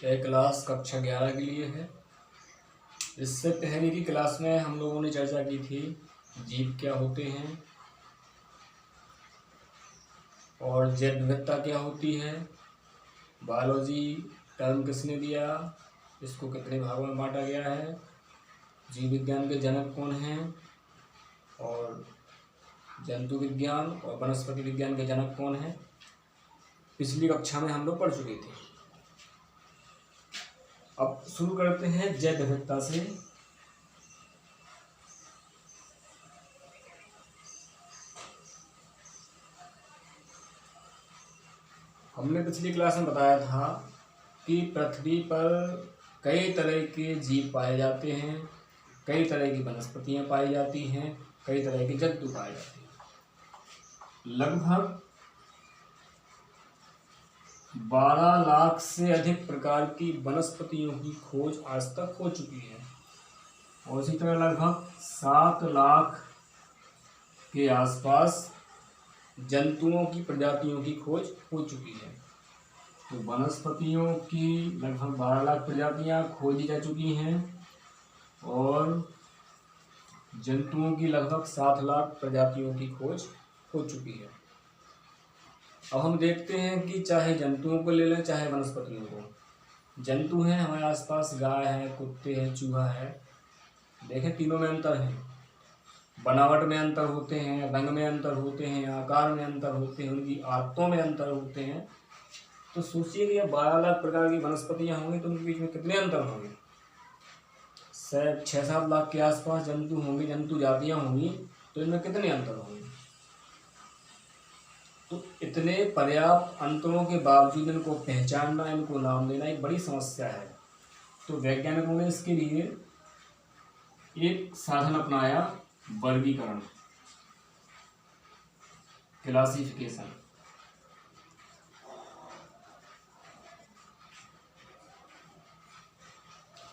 यह क्लास कक्षा 11 के लिए है। इससे पहले की क्लास में हम लोगों ने चर्चा की थी जीव क्या होते हैं और जैव विविधता क्या होती है, बायोलॉजी टर्म किसने दिया, इसको कितने भागों में बांटा गया है, जीव विज्ञान के जनक कौन हैं और जंतु विज्ञान और वनस्पति विज्ञान के जनक कौन हैं, पिछली कक्षा में हम लोग पढ़ चुके थे। अब शुरू करते हैं जैव विविधता से। हमने पिछली क्लास में बताया था कि पृथ्वी पर कई तरह के जीव पाए जाते हैं, कई तरह की वनस्पतियां पाई जाती हैं, कई तरह के जंतु पाए जाते हैं। लगभग 12 लाख से अधिक प्रकार की वनस्पतियों की खोज आज तक हो चुकी है और इसी तरह लगभग 7 लाख के आसपास जंतुओं की प्रजातियों की खोज हो चुकी है। तो वनस्पतियों की लगभग 12 लाख प्रजातियां खोजी जा चुकी हैं और जंतुओं की लगभग 7 लाख प्रजातियों की खोज हो चुकी है। अब हम देखते हैं कि चाहे जंतुओं को ले लें चाहे वनस्पतियों को। जंतु हैं हमारे आसपास, गाय है, कुत्ते हैं, चूहा है। देखें तीनों में अंतर है, बनावट में अंतर होते हैं, रंग में अंतर होते हैं, आकार में अंतर होते हैं, उनकी आदतों में अंतर होते हैं। तो सोचिए कि 12 लाख प्रकार की वनस्पतियां होंगी तो उनके बीच में कितने अंतर होंगे। 6-7 लाख के आसपास जंतु होंगे, जंतु जातियां होंगी, तो इनमें कितने अंतर होंगे। तो इतने पर्याप्त अंतरों के बावजूद इनको पहचानना, इनको नाम देना एक बड़ी समस्या है। तो वैज्ञानिकों ने इसके लिए एक साधन अपनाया, वर्गीकरण, क्लासिफिकेशन।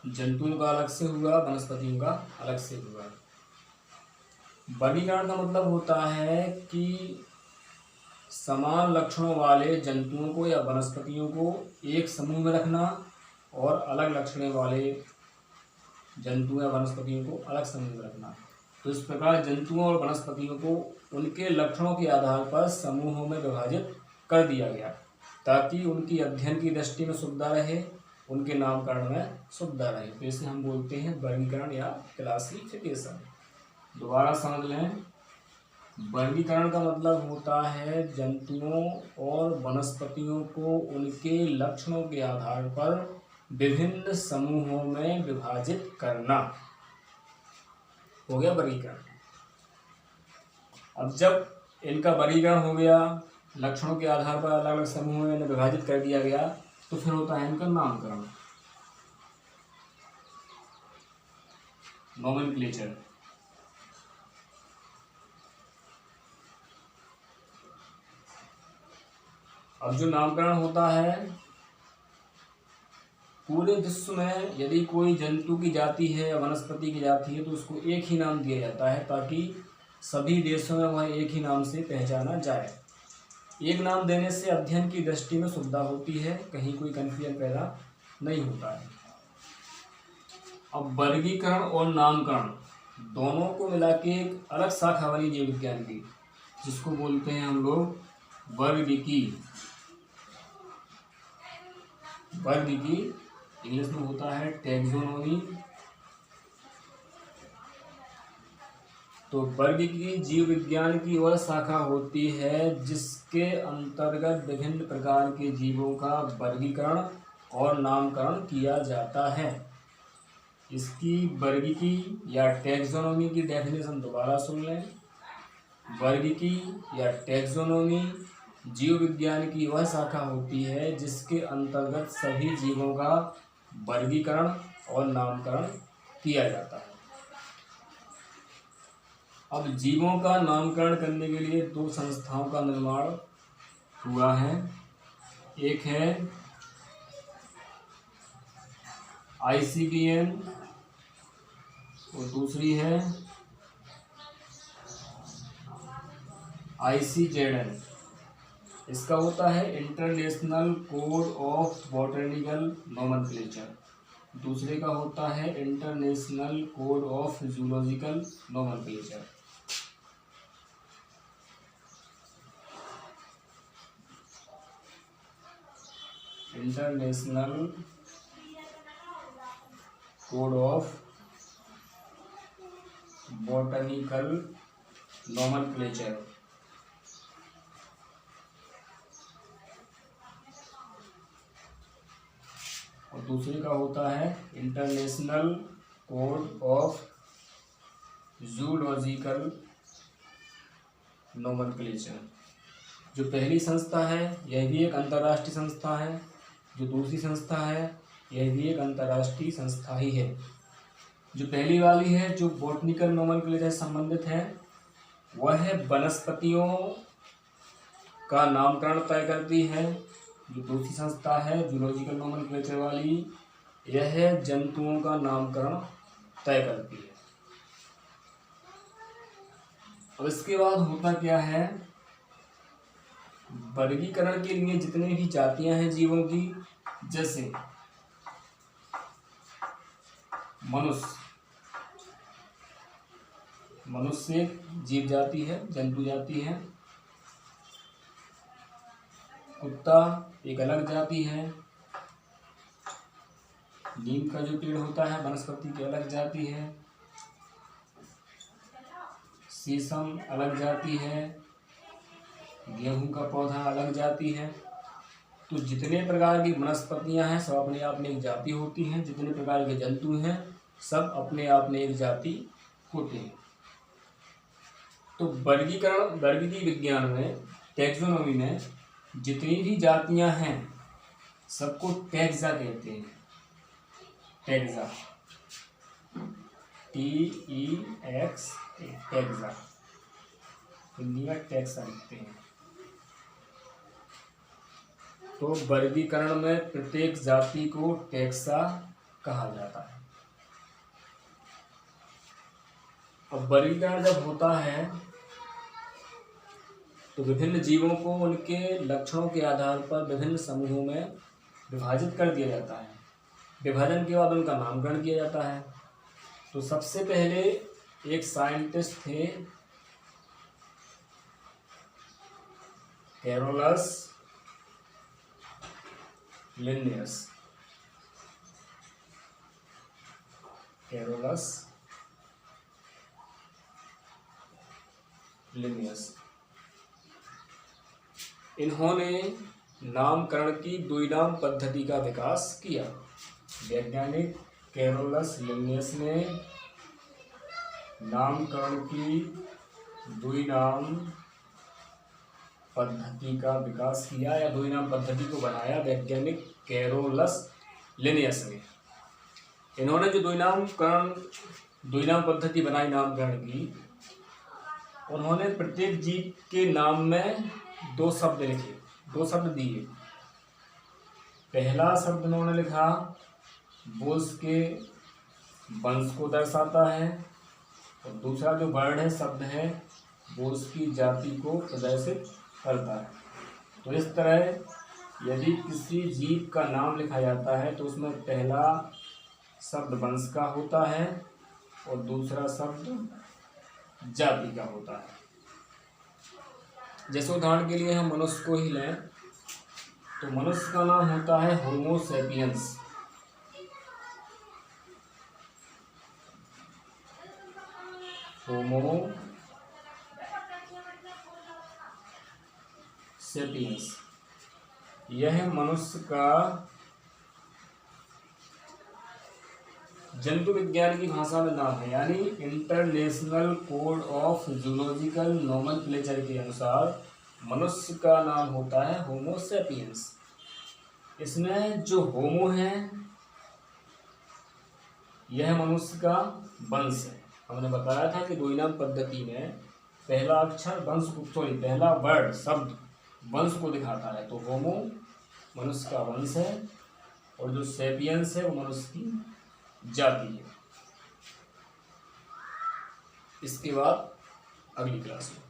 जंतुओं का अलग से हुआ, वनस्पतियों का अलग से हुआ। वर्गीकरण का मतलब होता है कि समान लक्षणों वाले जंतुओं को या वनस्पतियों को एक समूह में रखना और अलग लक्षणों वाले जंतु या वनस्पतियों को अलग समूह में रखना। तो इस प्रकार जंतुओं और वनस्पतियों को उनके लक्षणों के आधार पर समूहों में विभाजित कर दिया गया ताकि उनकी अध्ययन की दृष्टि में सुविधा रहे, उनके नामकरण में सुविधा रहे। तो इसे हम बोलते हैं वर्गीकरण या क्लासिफिकेशन। दोबारा समझ लें, वर्गीकरण का मतलब होता है जंतुओं और वनस्पतियों को उनके लक्षणों के आधार पर विभिन्न समूहों में विभाजित करना। हो गया वर्गीकरण। अब जब इनका वर्गीकरण हो गया, लक्षणों के आधार पर अलग अलग समूहों में विभाजित कर दिया गया, तो फिर होता है इनका नामकरण, नोमेनक्लेचर। अब जो नामकरण होता है, पूरे विश्व में यदि कोई जंतु की जाति है या वनस्पति की जाति है तो उसको एक ही नाम दिया जाता है ताकि सभी देशों में वह एक ही नाम से पहचाना जाए। एक नाम देने से अध्ययन की दृष्टि में सुविधा होती है, कहीं कोई कन्फ्यूजन पैदा नहीं होता है। अब वर्गीकरण और नामकरण दोनों को मिला के एक अलग शाखा बनी जीव विज्ञान की, जिसको बोलते हैं हम लोग वर्गीकी। वर्गीकी इंग्लिश में होता है टैक्सोनॉमी। तो वर्गीकी जीव विज्ञान की वह शाखा होती है जिसके अंतर्गत विभिन्न प्रकार के जीवों का वर्गीकरण और नामकरण किया जाता है। इसकी वर्गीकी या टैक्सोनॉमी की डेफिनेशन दोबारा सुन लें। वर्गीकी या टैक्सोनॉमी जीव विज्ञान की वह शाखा होती है जिसके अंतर्गत सभी जीवों का वर्गीकरण और नामकरण किया जाता है। अब जीवों का नामकरण करने के लिए 2 संस्थाओं का निर्माण हुआ है। एक है ICVN और दूसरी है ICZN। इसका होता है international code of botanical nomenclature, दूसरे का होता है international code of zoological nomenclature. International code of botanical nomenclature, और दूसरे का होता है international code of zoological nomenclature. जो पहली संस्था है यह भी एक अंतर्राष्ट्रीय संस्था है, जो दूसरी संस्था है यह भी एक अंतर्राष्ट्रीय संस्था ही है। जो पहली वाली है जो बॉटनिकल नोमेनक्लेचर से संबंधित है वह है वनस्पतियों का नामकरण तय करती है। जो दूसरी संस्था है जूलॉजिकल नोमेनक्लेचर वाली, यह है जंतुओं का नामकरण तय करती है। अब इसके बाद होता क्या है, वर्गीकरण के लिए जितने भी जातियां हैं जीवों की, जैसे मनुष्य जीव जाति है, जंतु जाति है। कुत्ता एक अलग जाति है। नीम का जो पेड़ होता है वनस्पति की अलग जाति है। शीशम अलग जाति है। गेहूं का पौधा अलग जाति है। तो जितने प्रकार की वनस्पतियां हैं सब अपने आप में एक जाति होती हैं। जितने प्रकार के जंतु हैं सब अपने आप में एक जाति होते हैं। तो वर्गीकरण विज्ञान में, टैक्सोनॉमी में जितनी भी जातियां हैं सबको टैक्सा कहते हैं। टैक्सा, TEXA, टैक्सा, हिंदी में टैक्सा लिखते हैं। तो वर्गीकरण में प्रत्येक जाति को टैक्सा कहा जाता है। अब वर्गीकरण जब होता है तो विभिन्न जीवों को उनके लक्षणों के आधार पर विभिन्न समूहों में विभाजित कर दिया जाता है। विभाजन के बाद उनका नामकरण किया जाता है। तो सबसे पहले एक साइंटिस्ट थे कैरोलस लिन्नियस। इन्होंने नामकरण की द्विनाम पद्धति का विकास किया। वैज्ञानिक कैरोलस लिन्नियस ने नामकरण की द्विनाम पद्धति का विकास किया या द्विनाम पद्धति को बनाया। वैज्ञानिक कैरोलस लिन्नियस ने, इन्होंने जो द्विनाम पद्धति बनाई नामकरण की, उन्होंने प्रत्येक जीव के नाम में दो शब्द लिखे, दो शब्द दिए। पहला शब्द उन्होंने लिखा वो उसके वंश को दर्शाता है, और दूसरा जो वर्ड है, शब्द है, वो उसकी जाति को प्रदर्शित करता है। तो इस तरह यदि किसी जीव का नाम लिखा जाता है तो उसमें पहला शब्द वंश का होता है और दूसरा शब्द जाति का होता है। जैसे उदाहरण के लिए हम मनुष्य को ही लें तो मनुष्य का नाम होता है होमो सैपियंस। होमो सैपियंस, यह मनुष्य का जंतु विज्ञान की भाषा में नाम है। यानी international code of zoological nomenclature के अनुसार मनुष्य का नाम होता है होमो सैपियंस। इसमें जो होमो है यह मनुष्य का वंश है। हमने बताया था कि द्विनाम पद्धति में पहला अक्षर पहला वर्ड, शब्द वंश को दिखाता है। तो होमो मनुष्य का वंश है और जो सैपियंस है वो मनुष्य की जाति है। इसके बाद अगली क्लास में